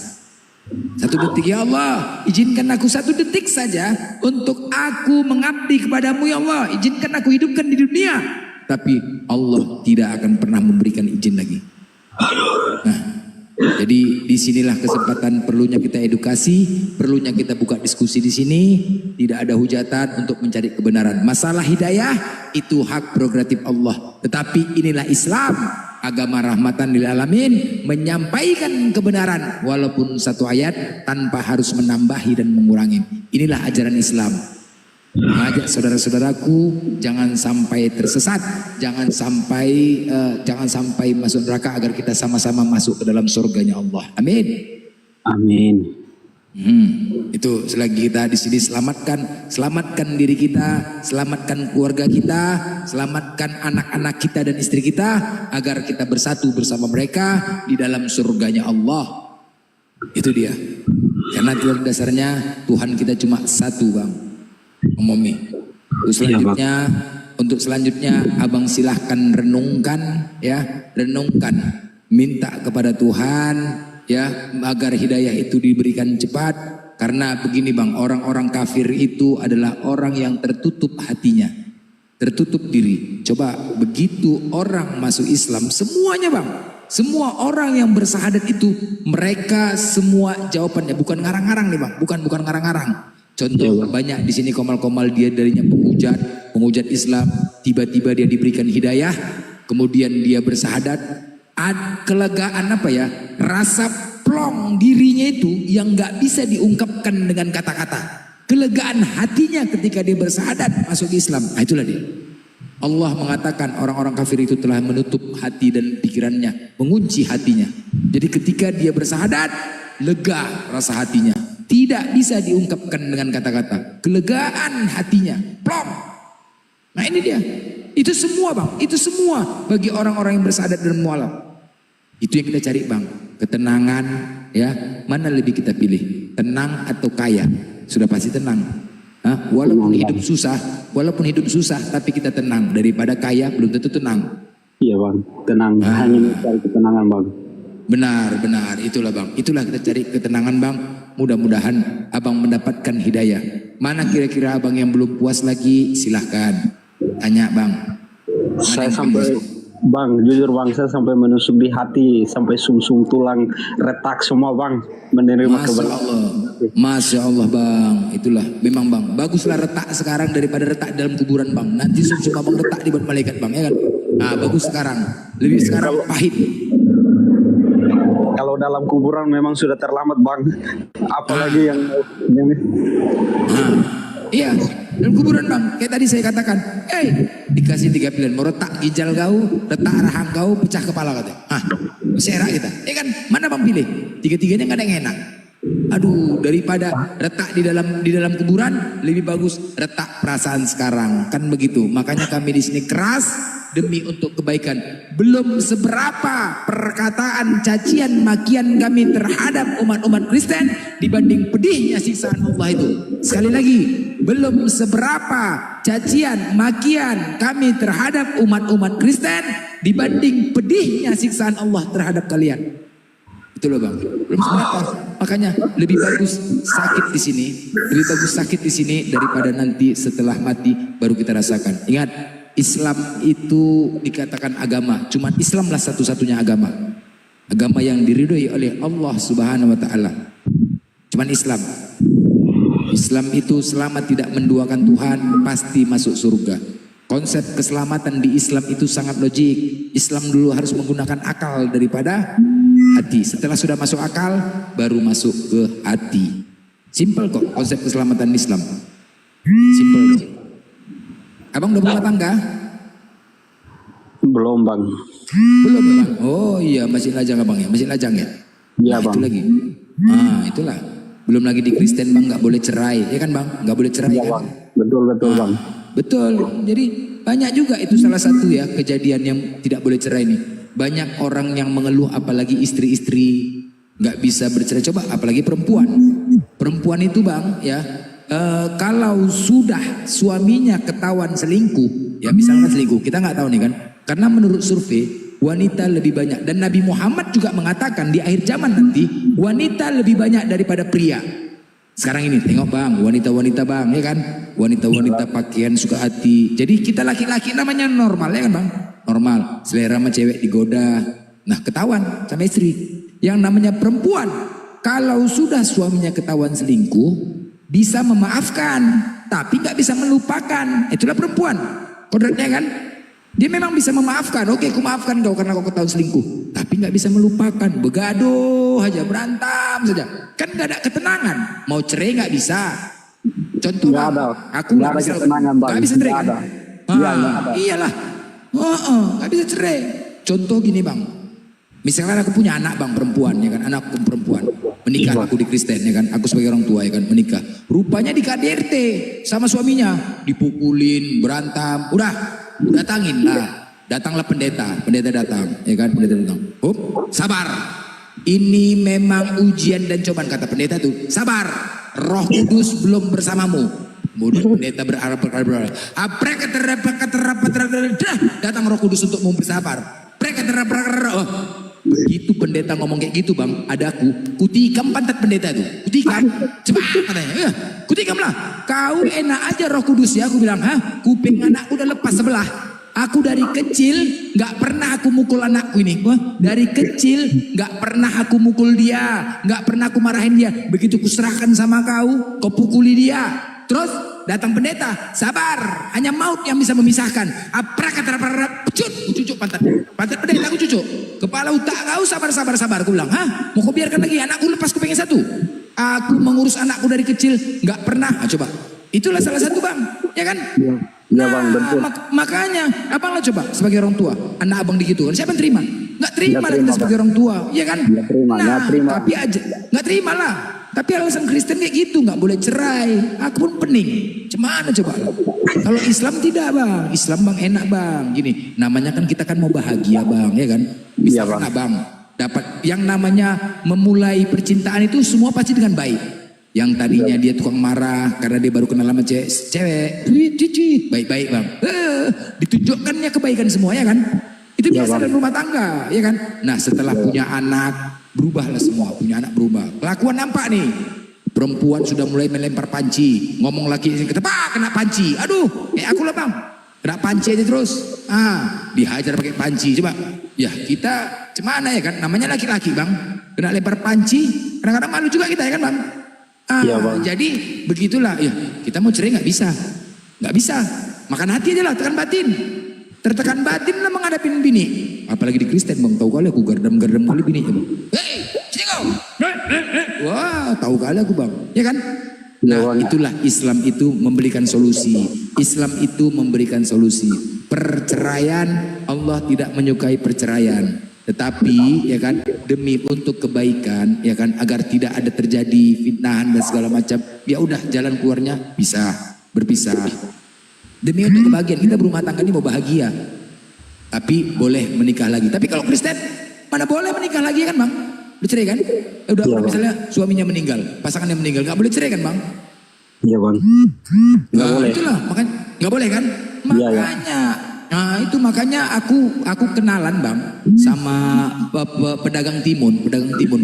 1 detik, ya Allah, izinkan aku 1 detik saja untuk aku mengabdi kepadamu ya Allah. Izinkan aku hidupkan di dunia. Tapi Allah tidak akan pernah memberikan izin lagi. Nah, Jadi disinilah kesempatan perlunya kita edukasi, perlunya kita buka diskusi di sini. Tidak ada hujatan untuk mencari kebenaran. Masalah hidayah itu hak prerogatif Allah. Tetapi inilah Islam, agama rahmatan lil alamin, menyampaikan kebenaran walaupun satu ayat tanpa harus menambahi dan mengurangi. Inilah ajaran Islam. Mengajak saudara-saudaraku jangan sampai tersesat, jangan sampai masuk neraka, agar kita sama-sama masuk ke dalam surganya Allah. Amin. Amin. Itu selagi kita di sini selamatkan diri kita, selamatkan keluarga kita, selamatkan anak-anak kita dan istri kita, agar kita bersatu bersama mereka di dalam surganya Allah. Itu dia. Karena pada dasarnya Tuhan kita cuma satu, Bang. Momi. Untuk selanjutnya abang silahkan renungkan, ya, renungkan, minta kepada Tuhan, ya, agar hidayah itu diberikan cepat. Karena begini bang, orang-orang kafir itu adalah orang yang tertutup hatinya, tertutup diri. Coba begitu orang masuk Islam, semuanya bang, semua orang yang bersahadat itu, mereka semua jawabannya bukan ngarang-ngarang nih bang, bukan ngarang-ngarang. Contoh banyak di sini komal-komal, dia darinya penghujat Islam, tiba-tiba dia diberikan hidayah, kemudian dia bersahadat, kelegaan apa ya, rasa plong dirinya itu yang nggak bisa diungkapkan dengan kata-kata, kelegaan hatinya ketika dia bersahadat masuk Islam. Nah, itulah dia. Allah mengatakan orang-orang kafir itu telah menutup hati dan pikirannya, mengunci hatinya. Jadi ketika dia bersahadat, lega rasa hatinya. Tidak bisa diungkapkan dengan kata-kata. Kelegaan hatinya. Plong. Nah ini dia. Itu semua bang. Itu semua bagi orang-orang yang bersahadat dan mualaf. Itu yang kita cari bang. Ketenangan. Ya. Mana lebih kita pilih? Tenang atau kaya? Sudah pasti tenang. Walaupun hidup susah. Walaupun hidup susah. Tapi kita tenang. Daripada kaya belum tentu tenang. Iya bang. Tenang. Hanya mencari ketenangan bang. Benar. Itulah bang. Itulah kita cari ketenangan bang. Mudah-mudahan abang mendapatkan hidayah. Mana kira-kira abang yang belum puas lagi? Silahkan tanya bang. Saya sampai bang, jujur bang, saya sampai menusuk di hati, sampai sumsum tulang retak semua bang, menerima kebenaran. Masya Allah bang, itulah memang bang. Baguslah retak sekarang daripada retak dalam kuburan bang. Nanti sumsum abang retak di buat malaikat bang, ya kan? Nah bagus sekarang, lebih sekarang pahit. Kalau dalam kuburan memang sudah terlambat bang, apalagi yang ini. Iya, dalam kuburan bang, kayak tadi saya katakan, dikasih 3 pilihan, mau retak ginjal kau, retak rahang kau, pecah kepala katanya. Masih enak kita, kan? Mana bang pilih? Tiga-tiganya nggak ada yang enak. Aduh, daripada retak di dalam kuburan, lebih bagus retak perasaan sekarang, kan begitu. Makanya kami di sini keras demi untuk kebaikan. Belum seberapa perkataan cacian makian kami terhadap umat-umat Kristen dibanding pedihnya siksaan Allah itu. Sekali lagi, belum seberapa cacian makian kami terhadap umat-umat Kristen dibanding pedihnya siksaan Allah terhadap kalian. Itu loh bang, belum seberapa. Makanya lebih bagus sakit di sini, lebih bagus sakit di sini daripada nanti setelah mati baru kita rasakan. Ingat, Islam itu dikatakan agama, cuman Islamlah satu-satunya agama. Agama yang diridhoi oleh Allah Subhanahu wa taala. Cuman Islam. Islam itu selama tidak menduakan Tuhan pasti masuk surga. Konsep keselamatan di Islam itu sangat logik. Islam dulu harus menggunakan akal daripada hati. Setelah sudah masuk akal baru masuk ke hati. Simple kok konsep keselamatan Islam. Simple kok. Abang udah berumah tangga? Belum bang. Belum bang. Oh iya, masih lajang abang ya, masih lajang ya. Iya bang. Itu lagi. Itulah. Belum lagi di Kristen bang, nggak boleh cerai, ya kan bang? Nggak boleh cerai ya, kan? Bang. Betul bang. Betul. Jadi banyak juga itu salah satu ya kejadian yang tidak boleh cerai nih. Banyak orang yang mengeluh, apalagi istri-istri nggak bisa bercerai. Coba apalagi perempuan. Perempuan itu bang ya. Kalau sudah suaminya ketahuan selingkuh, ya misalnya selingkuh, kita nggak tahu nih kan, karena menurut survei wanita lebih banyak, dan Nabi Muhammad juga mengatakan di akhir zaman nanti wanita lebih banyak daripada pria. Sekarang ini tengok bang, wanita-wanita bang, ya kan, wanita-wanita pakaian suka hati. Jadi kita laki-laki namanya normal, ya kan bang, normal. Selera sama cewek digoda, nah ketahuan sama istri. Yang namanya perempuan, kalau sudah suaminya ketahuan selingkuh, bisa memaafkan, tapi nggak bisa melupakan. Itulah perempuan. Kodratnya kan, dia memang bisa memaafkan. Oke, aku maafkan kau karena kau ketahuan selingkuh, tapi nggak bisa melupakan. Begaduh aja, berantem saja. Kan nggak ada ketenangan. Mau cerai nggak bisa. Contoh Nggak Bang, ada. aku Nggak ada ketenangan, Bang. nggak bisa cerai Nggak kan? ada. Iya, nggak ada. Iyalah. Nggak bisa cerai. Contoh gini Bang, misalkan aku punya anak Bang perempuan ya kan, anakku perempuan menikah, aku di Kristen ya kan, aku sebagai orang tua ya kan menikah. Rupanya di KDRT sama suaminya dipukulin, berantem, udah datangin lah, datanglah pendeta datang ya kan, pendeta datang. Sabar. Ini memang ujian dan cobaan, kata pendeta tuh. Sabar, Roh Kudus belum bersamamu. Kemudian pendeta berharap datang Roh Kudus untuk bersabar. Begitu pendeta ngomong kayak gitu Bang, ada aku kutikam pantat pendeta tuh, kutikam, cepat katanya, ya, kutikam lah. Kau enak aja Roh Kudus ya, aku bilang, kuping anakku udah lepas sebelah. Aku dari kecil nggak pernah aku mukul anakku ini. Wah, dari kecil nggak pernah aku mukul dia, nggak pernah aku marahin dia. Begitu kuserahkan sama kau pukuli dia. Terus datang pendeta, sabar, hanya maut yang bisa memisahkan. Cucuk pantat pendeta aku cucuk. Kepala otak kau sabar. Aku bilang, mau kau biarkan lagi anakku lepas kupingnya satu? Aku mengurus anakku dari kecil, nggak pernah. Coba, itulah salah satu Bang, ya kan? Ya Bang, betul. Makanya abang lah coba sebagai orang tua, anak abang digitukan, siapa yang terima? Nggak terima lah kita sebagai orang tua, ya kan? Nggak terima. Tapi aja nggak terima lah. Tapi alasan Kristen kayak gitu, nggak boleh cerai. Aku pun pening. Cemana coba? Kalau Islam tidak Bang, Islam Bang enak Bang. Gini, namanya kan kita kan mau bahagia Bang, ya kan? Bisa kan Abang dapat yang namanya memulai percintaan itu semua pasti dengan baik. Yang tadinya dia tukang marah karena dia baru kenal sama cewek, baik-baik Bang. Ditunjukkannya kebaikan semua ya kan? Itu biasa dalam rumah tangga, ya kan? Nah setelah punya anak, berubahlah semua, punya anak berubah. Kelakuan nampak nih, perempuan sudah mulai melempar panci, ngomong laki kena panci, aduh, aku lah Bang, kena panci aja terus, dihajar pakai panci, coba, ya kita cemana ya kan? Namanya laki-laki Bang, kena lempar panci, kadang-kadang malu juga kita ya kan Bang? Jadi begitulah ya, kita mau cerai nggak bisa, makan hati aja lah, tekan batin, tertekan batin lah menghadapi bini, apalagi di Kristen Bang, tahu kali aku gardam kali bini ya Bang, sini kau, wah tahu kali aku Bang, ya kan? Nah itulah Islam itu memberikan solusi, perceraian, Allah tidak menyukai perceraian. Tetapi ya kan demi untuk kebaikan ya kan agar tidak ada terjadi fitnahan dan segala macam, ya udah jalan keluarnya berpisah. Demi untuk kebahagiaan kita berumah tangga ini mau bahagia. Tapi boleh menikah lagi. Tapi kalau Kristen mana boleh menikah lagi kan Bang? Udah cerai kan? Udah misalnya suaminya meninggal, pasangannya meninggal, nggak boleh cerai kan Bang? Iya Bang. Nggak boleh. Itulah makanya nggak boleh kan? Makanya. Nah itu makanya aku kenalan Bang sama pedagang timun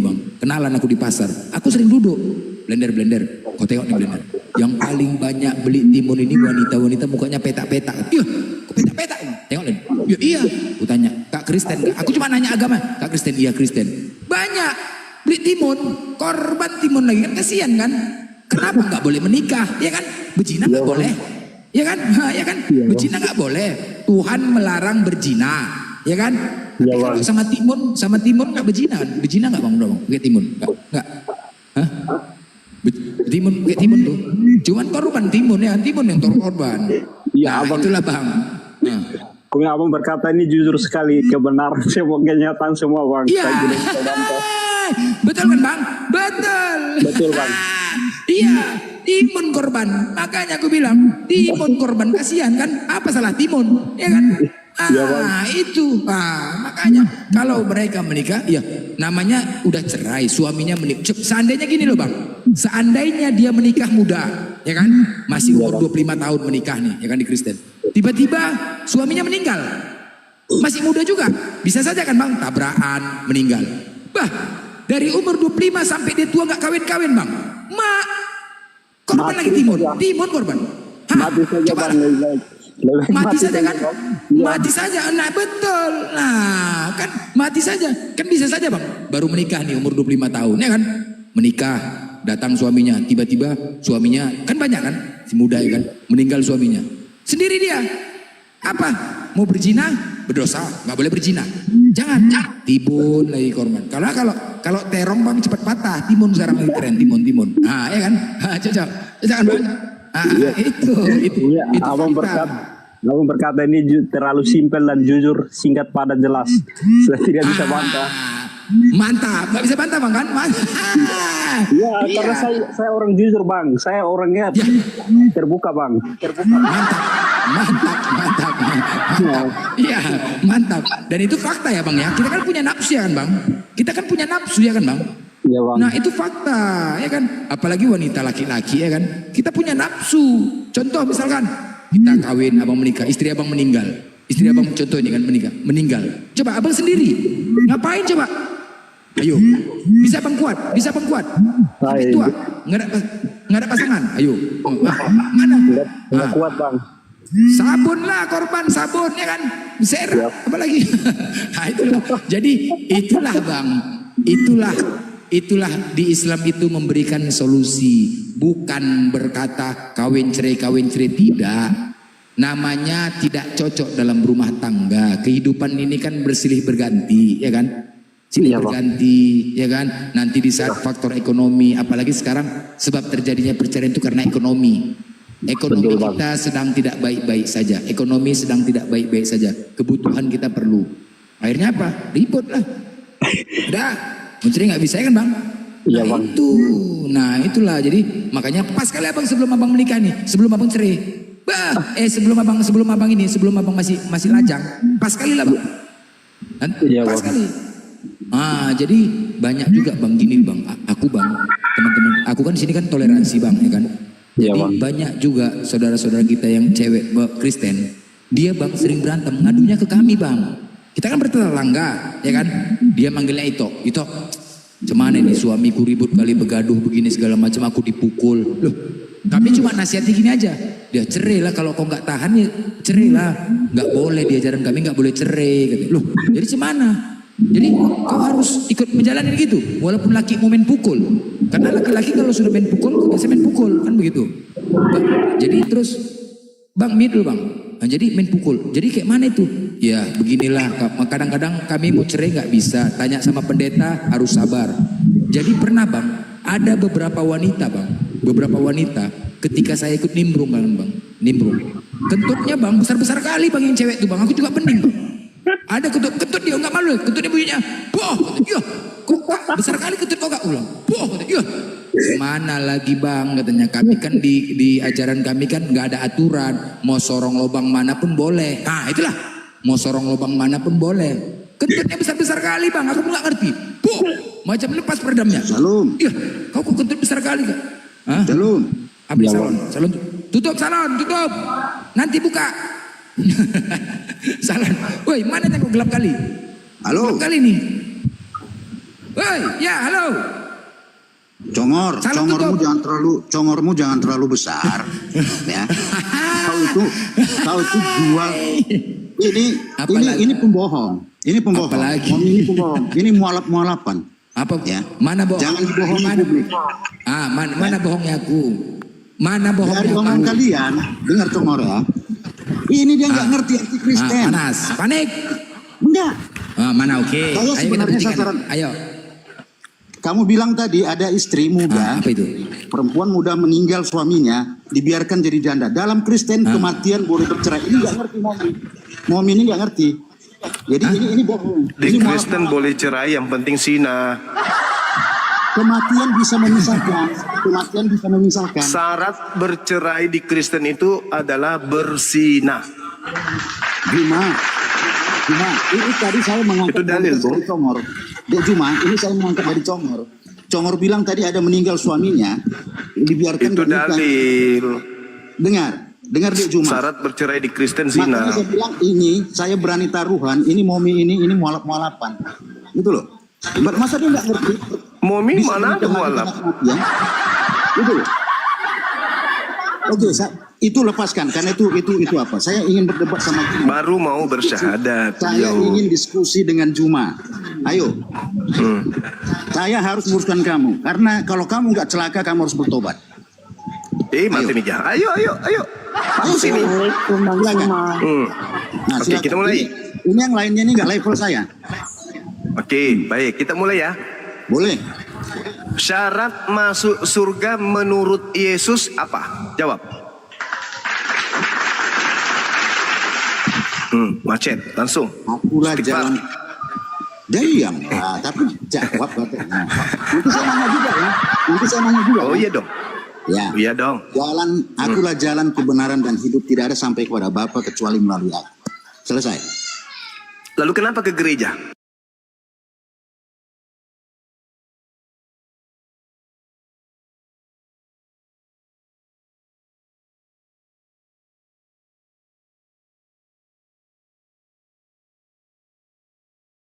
Bang. Kenalan aku di pasar. Aku sering duduk blender. Kau tengok nih blender. Yang paling banyak beli timun ini wanita mukanya petak-petak. Iya, kok petak-petak? Tengok nih. Ya, iya. Aku tanya, Kak Kristen? Aku cuma nanya agama. Kak Kristen? Iya Kristen. Banyak beli timun, korban timun lagi kan, kasihan kan? Kenapa nggak boleh menikah? Ya kan? Berzina nggak boleh. Ya kan? Ya kan? Berzina nggak boleh. Tuhan melarang berzina, ya kan? Tapi kalau sama timun nggak berzina nggak Bang? Udah Bang, pakai timun nggak? Hah? Timun kayak timun tuh. Cuman korban timun yang korban. Iya, nah, itulah Bang. Nah. Kami Abang berkata ini jujur sekali, kebenaran semua kenyataan semua Bang. Iya. Betul kan Bang? Betul Bang. Iya, timun korban. Makanya aku bilang timun korban, kasihan kan? Apa salah timun? Ya kan? Itu. Makanya kalau mereka menikah, ya namanya udah cerai, suaminya menikah. Seandainya gini loh Bang, seandainya dia menikah muda, ya kan? Masih umur 25 tahun menikah nih, ya kan di Kristen. Tiba-tiba suaminya meninggal, masih muda juga, bisa saja kan Bang, tabrakan, meninggal. Dari umur 25 sampai dia tua nggak kawin-kawin Bang. Korban lagi timun korban. Mati saja Coba Bang. Lebih Mati saja kan? Bang. Iya. Mati saja. Nah betul. Nah kan mati saja. Kan bisa saja bang. Baru menikah nih umur 25 tahun ya kan. Menikah. Datang suaminya. Tiba-tiba suaminya. Kan banyak kan. Si muda ya kan. Meninggal suaminya. Sendiri dia. Apa? Mau berzina? Berdosa. Gak boleh berzina. Jangan. Timbun lagi korban. Kalau terong bang cepat patah. Timun sekarang lagi tren. Timun. Nah ya kan. Cocok. Jangan bang. Itu Iya, abang berkata ini terlalu simpel dan jujur, singkat, padat, jelas. Saya tidak bisa bantah. Mantap, nggak bisa bantah bang kan? Iya, karena saya orang jujur bang. Saya orangnya terbuka bang. Mantap. Iya, mantap. Dan itu fakta ya bang ya. Kita kan punya nafsu ya kan bang? Kita kan punya nafsu ya kan bang? Iya bang. Nah itu fakta ya kan. Apalagi wanita laki-laki ya kan. Kita punya nafsu. Contoh misalkan kita kawin, abang menikah, istri abang meninggal. Istri abang contoh ini kan meninggal. Coba abang sendiri ngapain coba? Ayo, bisa abang kuat? Sampai tua, nggak ada pasangan. Ayo, mana? Nggak kuat bang. Sabun lah korban, sabun ya kan. Apalagi. Nah itulah. Jadi itulah bang. Itulah di Islam itu memberikan solusi, bukan berkata kawin cerai tidak. Namanya tidak cocok dalam rumah tangga. Kehidupan ini kan bersilih berganti, ya kan? Silih berganti, ya kan? Nanti di saat faktor ekonomi, apalagi sekarang sebab terjadinya perceraian itu karena ekonomi. Ekonomi kita sedang tidak baik-baik saja. Ekonomi sedang tidak baik-baik saja. Kebutuhan kita perlu. Akhirnya apa? Ribut lah. Udah. Mencari nggak bisa ya kan bang? Iya Nah bang. itu, nah itulah jadi makanya pas kali abang sebelum abang menikah nih, sebelum abang cerai, sebelum abang ini, sebelum abang masih lajang, pas kali lah bang, kan? Iya, Pas bang. kali. Jadi banyak juga bang gini bang, aku bang, teman-teman, aku kan sini kan toleransi bang, ya kan? Iya, Jadi bang. banyak juga saudara-saudara kita yang cewek Kristen, dia bang sering berantem, ngadunya ke kami bang. Kita kan bertetangga, ya kan? Dia manggilnya Ito, cuman ini suamiku ribut kali begaduh begini segala macam, aku dipukul. Loh, kami cuma nasihati gini aja. Dia cerai lah kalau kau nggak tahan ya cerai lah. Nggak boleh di ajaran kami nggak boleh cerai. Gitu. Loh, jadi gimana? Jadi kau harus ikut menjalani gitu, walaupun laki mau main pukul. Karena laki-laki kalau sudah main pukul, biasa main pukul kan begitu. Jadi terus bang middle bang. Nah, jadi main pukul. Jadi kayak mana itu? Ya beginilah. Kadang-kadang kami mau cerai nggak bisa. Tanya sama pendeta harus sabar. Jadi pernah bang, ada beberapa wanita ketika saya ikut nimbrung bang, kentutnya bang besar-besar kali bang yang cewek itu bang. Aku juga pening bang. Ada kentut dia nggak malu. Kentutnya bunyinya, boh. Iya, kok besar kali kentut kau nggak ulang? Boh. Iya. Mana lagi bang katanya, kami kan di ajaran kami kan nggak ada aturan, mau sorong lubang mana pun boleh. Nah itulah, mau sorong lubang mana pun boleh. Kentutnya besar-besar kali bang, aku nggak ngerti. Puh, macam lepas peredamnya. Salam. Iya, kau kok kentut besar kali kak? Salam. Abis salon, tutup salon, tutup. Nanti buka. Salon, woi mana yang kau gelap kali? Halo. Gelap kali nih. Woi, ya halo. Congormu jangan terlalu besar, ya. Kau itu jual. Ini pembohong. Ini pembohong. Apalagi? Ini pembohong. Ini mualaf-mualapan. Apa? Ya. Mana bohong? Jangan dibohongi publik. Mana bohongnya aku? Mana bohongnya Dari omongan aku? kalian, dengar Congor ya. Ini dia nggak ngerti arti Kristen. Panas, panik. Enggak. Mana oke? Saya Ayo kita sebenarnya buktikan. sasaran. Ayo. Kamu bilang tadi ada istri muda, Apa itu? perempuan muda meninggal suaminya, dibiarkan jadi janda. Dalam Kristen kematian boleh bercerai. Ini nggak ngerti Momi ini nggak ngerti. Jadi ini bohong. Di Ini Kristen boleh cerai, yang penting zina. Kematian bisa memisahkan. Kematian bisa memisahkan. Syarat bercerai di Kristen itu adalah berzina. Juma, ini tadi saya mengangkat Itu dalil, Bu. dari Congor. Dek Juma, ini saya mengangkat dari Congor. Congor bilang tadi ada meninggal suaminya, dibiarkan Itu menikah. dalil. Dengar Dek Juma. Syarat bercerai di Kristen Makanya zina. saya bilang saya berani taruhan, ini Momi ini mualaf-mualapan. Gitu loh. Masa dia nggak ngerti? Momi Bisa mana ada menikah mualaf? anak kematian? Gitu loh. Oke, Itu lepaskan, karena itu apa? Saya ingin berdebat sama Juma. Baru mau bersyahadat. Saya ingin diskusi dengan Juma. Ayo. Saya harus uruskan kamu, karena kalau kamu nggak celaka, kamu harus bertobat. Mati Mijah. Ayo. Masuk sini. Assalamualaikum Bang Juma. Nah, Oke, kita mulai. Ini yang lainnya ini nggak level saya. Oke, baik. Kita mulai ya. Boleh. Syarat masuk surga menurut Yesus apa? Jawab. Macet, langsung. Akulah Istighfar. jalan. Diam. Nah, tapi jawab katanya. Nanti saya nanya juga. Oh iya dong. Ya. Iya dong. Akulah jalan kebenaran dan hidup, tidak ada sampai kepada Bapa kecuali melalui aku. Selesai. Lalu kenapa ke gereja?